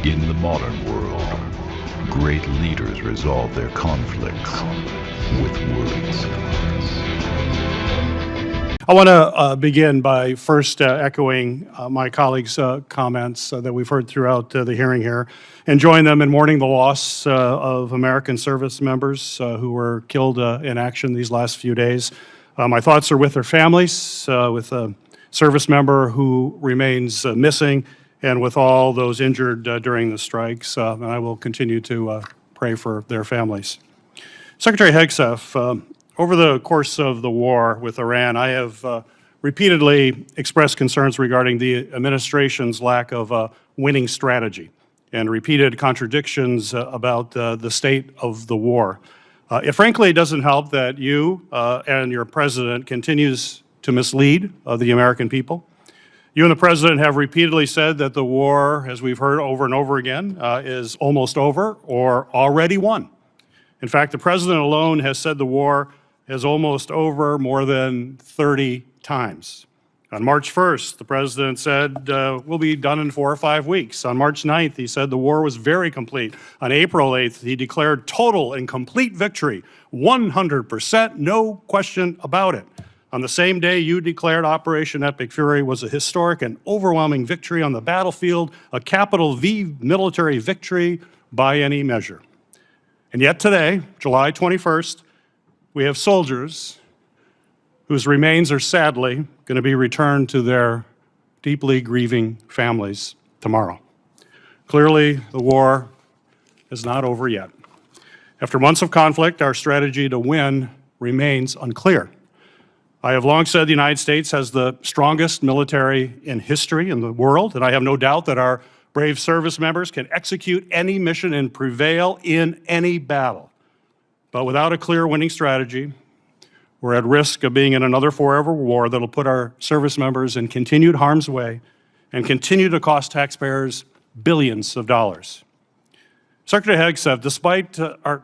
In the modern world, great leaders resolve their conflicts with words. I want to begin by first echoing my colleagues' comments that we've heard throughout the hearing here and join them in mourning the loss of American service members who were killed in action these last few days. My thoughts are with their families, with a service member who remains missing, and with all those injured during the strikes. And I will continue to pray for their families. Secretary Hegseth, over the course of the war with Iran, I have repeatedly expressed concerns regarding the administration's lack of a winning strategy and repeated contradictions about the state of the war. Frankly, it doesn't help that you and your president continues to mislead the American people. You and the president have repeatedly said that the war, as we've heard over and over again, is almost over or already won. In fact, the president alone has said the war is almost over more than 30 times. On March 1st, the president said, we'll be done in 4 or 5 weeks. On March 9th, he said the war was very complete. On April 8th, he declared total and complete victory, 100%, no question about it. On the same day, you declared Operation Epic Fury was a historic and overwhelming victory on the battlefield, a capital V military victory by any measure. And yet today, July 21st, we have soldiers whose remains are sadly going to be returned to their deeply grieving families tomorrow. Clearly, the war is not over yet. After months of conflict, our strategy to win remains unclear. I have long said the United States has the strongest military in history in the world, and I have no doubt that our brave service members can execute any mission and prevail in any battle. But without a clear winning strategy, we're at risk of being in another forever war that'll put our service members in continued harm's way and continue to cost taxpayers billions of dollars. Secretary Hegseth, despite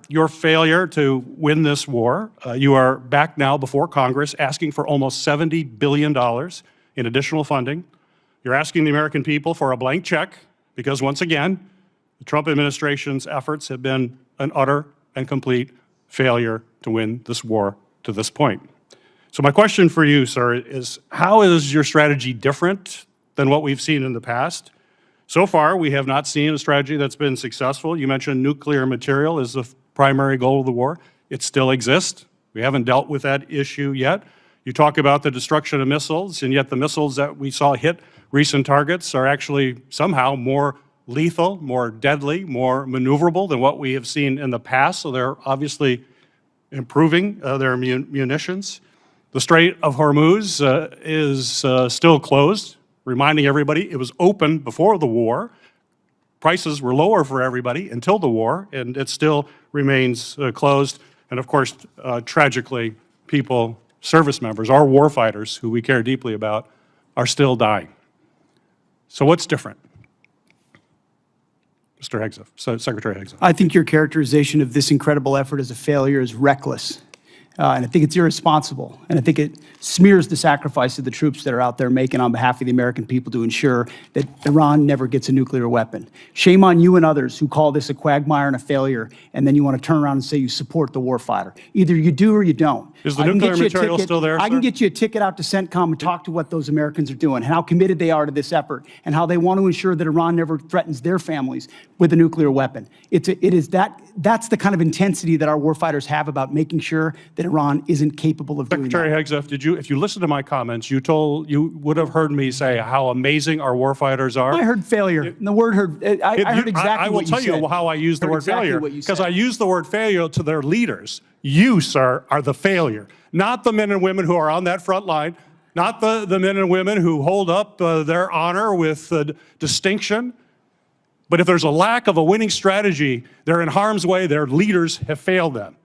your failure to win this war, you are back now before Congress asking for almost $70 billion in additional funding. You're asking the American people for a blank check because, once again, the Trump administration's efforts have been an utter and complete failure to win this war to this point. So my question for you, sir, is how is your strategy different than what we've seen in the past? So far, we have not seen a strategy that's been successful. You mentioned nuclear material as the primary goal of the war. It still exists. We haven't dealt with that issue yet. You talk about the destruction of missiles, and yet the missiles that we saw hit recent targets are actually somehow more lethal, more deadly, more maneuverable than what we have seen in the past. So they're obviously improving their munitions. The Strait of Hormuz is still closed. Reminding everybody, it was open before the war. Prices were lower for everybody until the war, and it still remains closed. And of course, tragically, people, service members, our warfighters, who we care deeply about, are still dying. So what's different? Mr. Hegseth, Secretary Hegseth. I think your characterization of this incredible effort as a failure is reckless. And I think it's irresponsible. And I think it smears the sacrifice of the troops that are out there making on behalf of the American people to ensure that Iran never gets a nuclear weapon. Shame on you and others who call this a quagmire and a failure, and then you want to turn around and say you support the warfighter. Either you do or you don't. Is the nuclear material still there, I can get you a ticket out to CENTCOM and talk to what those Americans are doing, and how committed they are to this effort, and how they want to ensure that Iran never threatens their families with a nuclear weapon. That's the kind of intensity that our warfighters have about making sure that Iran isn't capable of doing that. Secretary Hegseth, if you listened to my comments, you would have heard me say how amazing our warfighters are. I heard failure. And the word heard, I heard exactly what you said. I will tell you how I use the word failure, because I use the word failure to their leaders. You, sir, are the failure, not the men and women who are on that front line, not the men and women who hold up their honor with distinction. But if there's a lack of a winning strategy, they're in harm's way. Their leaders have failed them.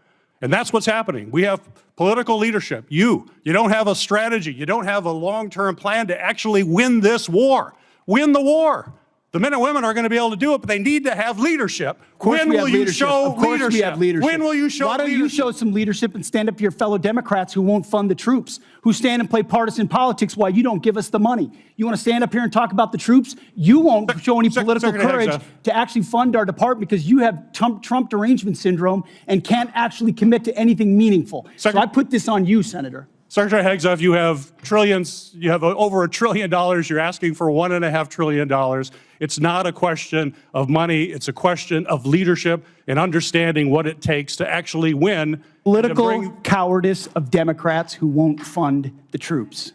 And that's what's happening. We have political leadership. You don't have a strategy. You don't have a long-term plan to actually win this war. Win the war. The men and women are going to be able to do it, but they need to have leadership. When we will have you leadership. show Of course leadership? we have leadership. When will you show Why don't you leadership? show some leadership and stand up to your fellow Democrats who won't fund the troops, who stand and play partisan politics while you don't give us the money? You want to stand up here and talk about the troops? You won't show any political Secretary courage Hegseth. to actually fund our department because you have Trump derangement syndrome and can't actually commit to anything meaningful. So I put this on you, Senator. Secretary Hegseth, you have trillions, you have over $1 trillion. You're asking for $1.5 trillion. It's not a question of money. It's a question of leadership and understanding what it takes to actually win. Political cowardice of Democrats who won't fund the troops.